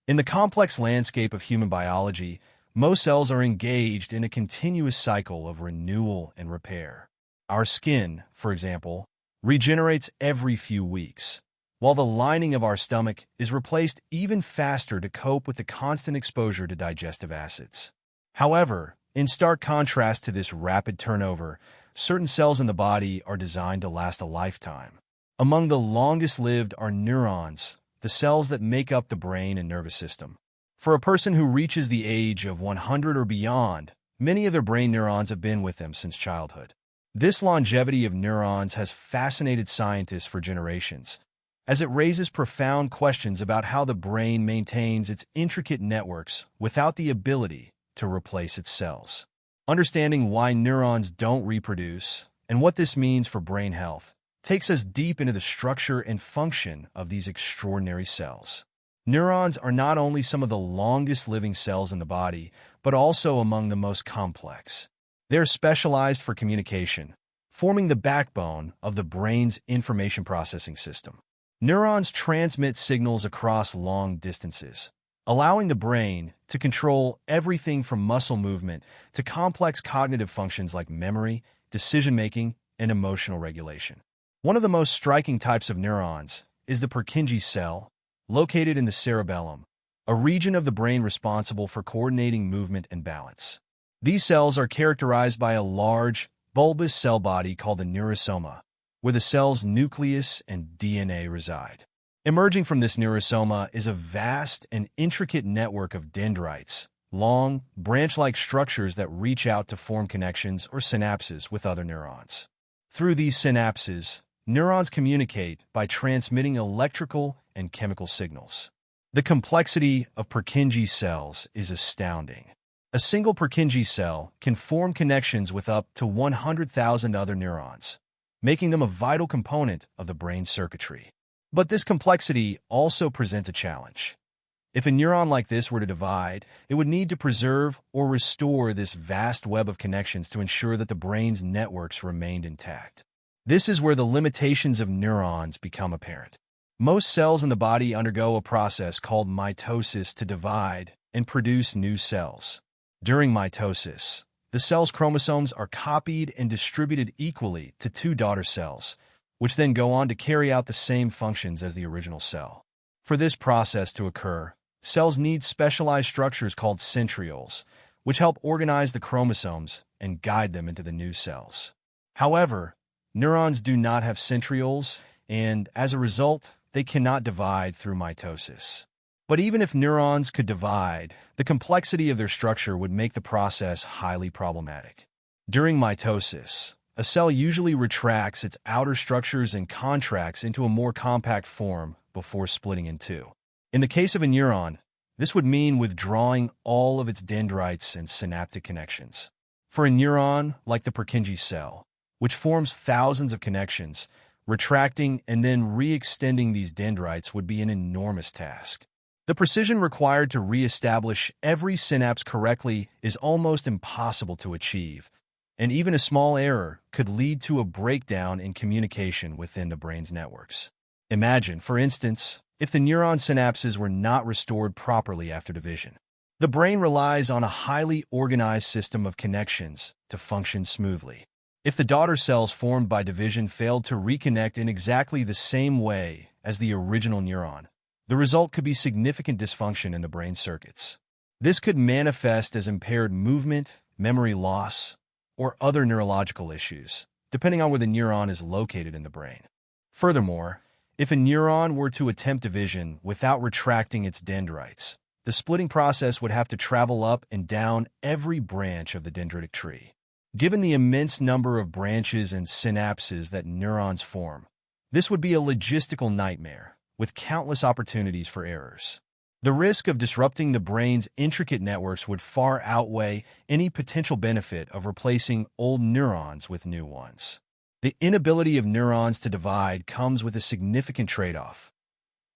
In the complex landscape of human biology, most cells are engaged in a continuous cycle of renewal and repair. Our skin, for example, regenerates every few weeks, while the lining of our stomach is replaced even faster to cope with the constant exposure to digestive acids. However, in stark contrast to this rapid turnover, certain cells in the body are designed to last a lifetime. Among the longest-lived are neurons, the cells that make up the brain and nervous system. For a person who reaches the age of 100 or beyond, many of their brain neurons have been with them since childhood. This longevity of neurons has fascinated scientists for generations, as it raises profound questions about how the brain maintains its intricate networks without the ability to replace its cells. Understanding why neurons don't reproduce and what this means for brain health takes us deep into the structure and function of these extraordinary cells. Neurons are not only some of the longest living cells in the body, but also among the most complex. They're specialized for communication, forming the backbone of the brain's information processing system. Neurons transmit signals across long distances, allowing the brain to control everything from muscle movement to complex cognitive functions like memory, decision-making, and emotional regulation. One of the most striking types of neurons is the Purkinje cell, located in the cerebellum, a region of the brain responsible for coordinating movement and balance. These cells are characterized by a large, bulbous cell body called the neurosoma, where the cell's nucleus and DNA reside. Emerging from this neurosoma is a vast and intricate network of dendrites, long, branch-like structures that reach out to form connections or synapses with other neurons. Through these synapses, neurons communicate by transmitting electrical and chemical signals. The complexity of Purkinje cells is astounding. A single Purkinje cell can form connections with up to 100,000 other neurons, making them a vital component of the brain's circuitry. But this complexity also presents a challenge. If a neuron like this were to divide, it would need to preserve or restore this vast web of connections to ensure that the brain's networks remained intact. This is where the limitations of neurons become apparent. Most cells in the body undergo a process called mitosis to divide and produce new cells. During mitosis, the cell's chromosomes are copied and distributed equally to two daughter cells, which then go on to carry out the same functions as the original cell. For this process to occur, cells need specialized structures called centrioles, which help organize the chromosomes and guide them into the new cells. However, neurons do not have centrioles, and as a result, they cannot divide through mitosis. But even if neurons could divide, the complexity of their structure would make the process highly problematic. During mitosis, a cell usually retracts its outer structures and contracts into a more compact form before splitting in two. In the case of a neuron, this would mean withdrawing all of its dendrites and synaptic connections. For a neuron like the Purkinje cell, which forms thousands of connections, retracting and then re-extending these dendrites would be an enormous task. The precision required to re-establish every synapse correctly is almost impossible to achieve, and even a small error could lead to a breakdown in communication within the brain's networks. Imagine, for instance, if the neuron synapses were not restored properly after division. The brain relies on a highly organized system of connections to function smoothly. If the daughter cells formed by division failed to reconnect in exactly the same way as the original neuron, the result could be significant dysfunction in the brain circuits. This could manifest as impaired movement, memory loss, or other neurological issues, depending on where the neuron is located in the brain. Furthermore, if a neuron were to attempt division without retracting its dendrites, the splitting process would have to travel up and down every branch of the dendritic tree. Given the immense number of branches and synapses that neurons form, this would be a logistical nightmare, with countless opportunities for errors. The risk of disrupting the brain's intricate networks would far outweigh any potential benefit of replacing old neurons with new ones. The inability of neurons to divide comes with a significant trade-off.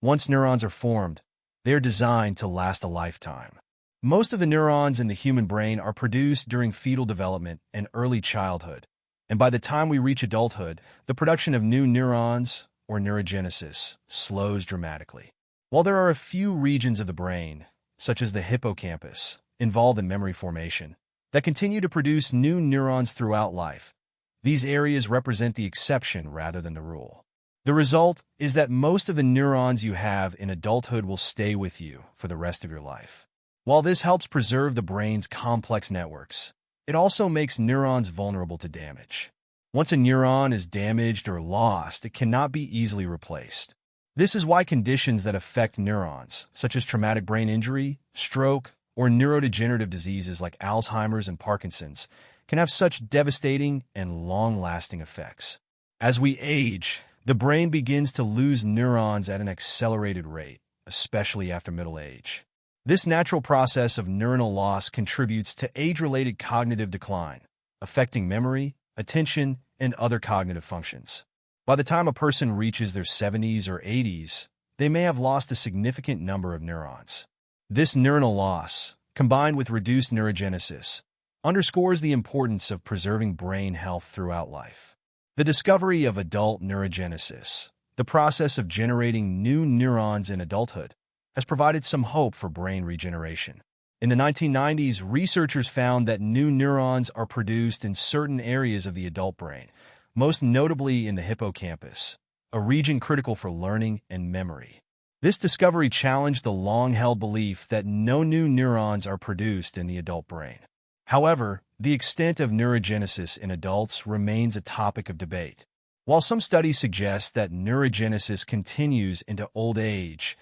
Once neurons are formed, they are designed to last a lifetime. Most of the neurons in the human brain are produced during fetal development and early childhood, and by the time we reach adulthood, the production of new neurons, or neurogenesis, slows dramatically. While there are a few regions of the brain, such as the hippocampus, involved in memory formation, that continue to produce new neurons throughout life, these areas represent the exception rather than the rule. The result is that most of the neurons you have in adulthood will stay with you for the rest of your life. While this helps preserve the brain's complex networks, it also makes neurons vulnerable to damage. Once a neuron is damaged or lost, it cannot be easily replaced. This is why conditions that affect neurons, such as traumatic brain injury, stroke, or neurodegenerative diseases like Alzheimer's and Parkinson's, can have such devastating and long-lasting effects. As we age, the brain begins to lose neurons at an accelerated rate, especially after middle age. This natural process of neuronal loss contributes to age-related cognitive decline, affecting memory, attention, and other cognitive functions. By the time a person reaches their 70s or 80s, they may have lost a significant number of neurons. This neuronal loss, combined with reduced neurogenesis, underscores the importance of preserving brain health throughout life. The discovery of adult neurogenesis, the process of generating new neurons in adulthood, has provided some hope for brain regeneration. In the 1990s, researchers found that new neurons are produced in certain areas of the adult brain, most notably in the hippocampus, a region critical for learning and memory. This discovery challenged the long-held belief that no new neurons are produced in the adult brain. However, the extent of neurogenesis in adults remains a topic of debate. While some studies suggest that neurogenesis continues into old age,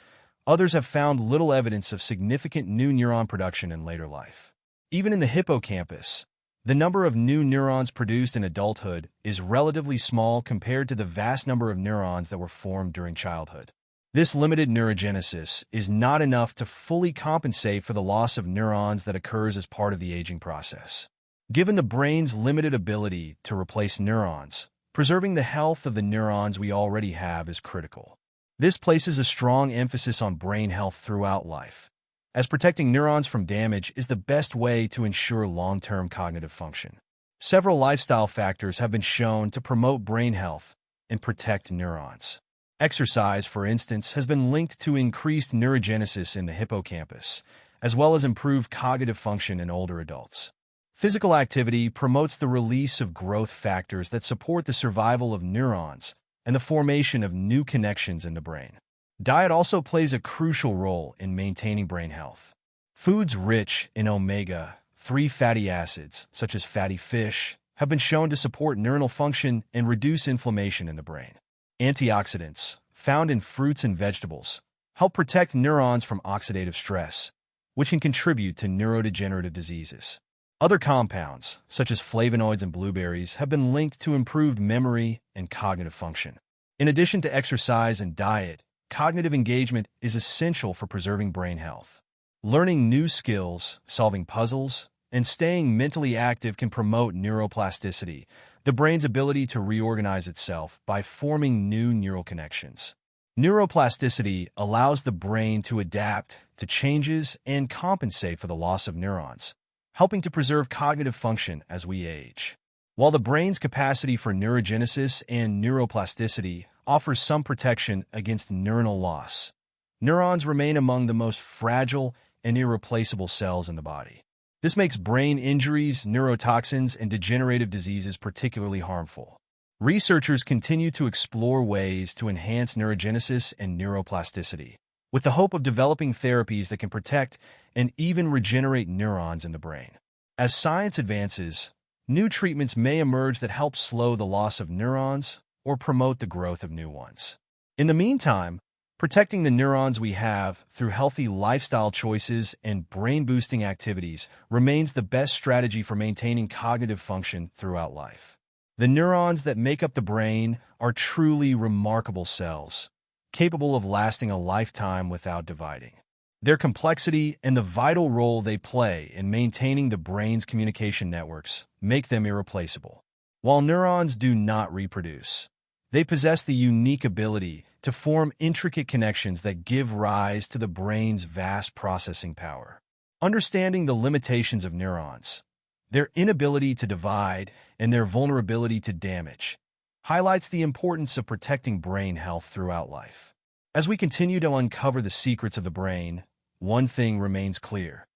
others have found little evidence of significant new neuron production in later life. Even in the hippocampus, the number of new neurons produced in adulthood is relatively small compared to the vast number of neurons that were formed during childhood. This limited neurogenesis is not enough to fully compensate for the loss of neurons that occurs as part of the aging process. Given the brain's limited ability to replace neurons, preserving the health of the neurons we already have is critical. This places a strong emphasis on brain health throughout life, as protecting neurons from damage is the best way to ensure long-term cognitive function. Several lifestyle factors have been shown to promote brain health and protect neurons. Exercise, for instance, has been linked to increased neurogenesis in the hippocampus, as well as improved cognitive function in older adults. Physical activity promotes the release of growth factors that support the survival of neurons and the formation of new connections in the brain. Diet also plays a crucial role in maintaining brain health. Foods rich in omega-3 fatty acids, such as fatty fish, have been shown to support neuronal function and reduce inflammation in the brain. Antioxidants, found in fruits and vegetables, help protect neurons from oxidative stress, which can contribute to neurodegenerative diseases. Other compounds, such as flavonoids and blueberries, have been linked to improved memory and cognitive function. In addition to exercise and diet, cognitive engagement is essential for preserving brain health. Learning new skills, solving puzzles, and staying mentally active can promote neuroplasticity, the brain's ability to reorganize itself by forming new neural connections. Neuroplasticity allows the brain to adapt to changes and compensate for the loss of neurons, helping to preserve cognitive function as we age. While the brain's capacity for neurogenesis and neuroplasticity offers some protection against neuronal loss, neurons remain among the most fragile and irreplaceable cells in the body. This makes brain injuries, neurotoxins, and degenerative diseases particularly harmful. Researchers continue to explore ways to enhance neurogenesis and neuroplasticity, with the hope of developing therapies that can protect and even regenerate neurons in the brain. As science advances, new treatments may emerge that help slow the loss of neurons or promote the growth of new ones. In the meantime, protecting the neurons we have through healthy lifestyle choices and brain-boosting activities remains the best strategy for maintaining cognitive function throughout life. The neurons that make up the brain are truly remarkable cells, capable of lasting a lifetime without dividing. Their complexity and the vital role they play in maintaining the brain's communication networks make them irreplaceable. While neurons do not reproduce, they possess the unique ability to form intricate connections that give rise to the brain's vast processing power. Understanding the limitations of neurons, their inability to divide, and their vulnerability to damage, highlights the importance of protecting brain health throughout life. As we continue to uncover the secrets of the brain, one thing remains clear.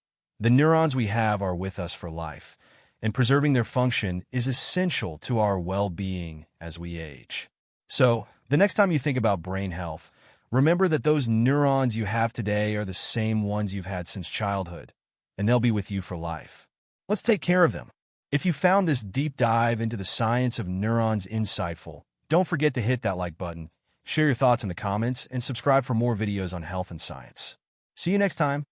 The neurons we have are with us for life, and preserving their function is essential to our well-being as we age. So, the next time you think about brain health, remember that those neurons you have today are the same ones you've had since childhood, and they'll be with you for life. Let's take care of them. If you found this deep dive into the science of neurons insightful, don't forget to hit that like button, share your thoughts in the comments, and subscribe for more videos on health and science. See you next time.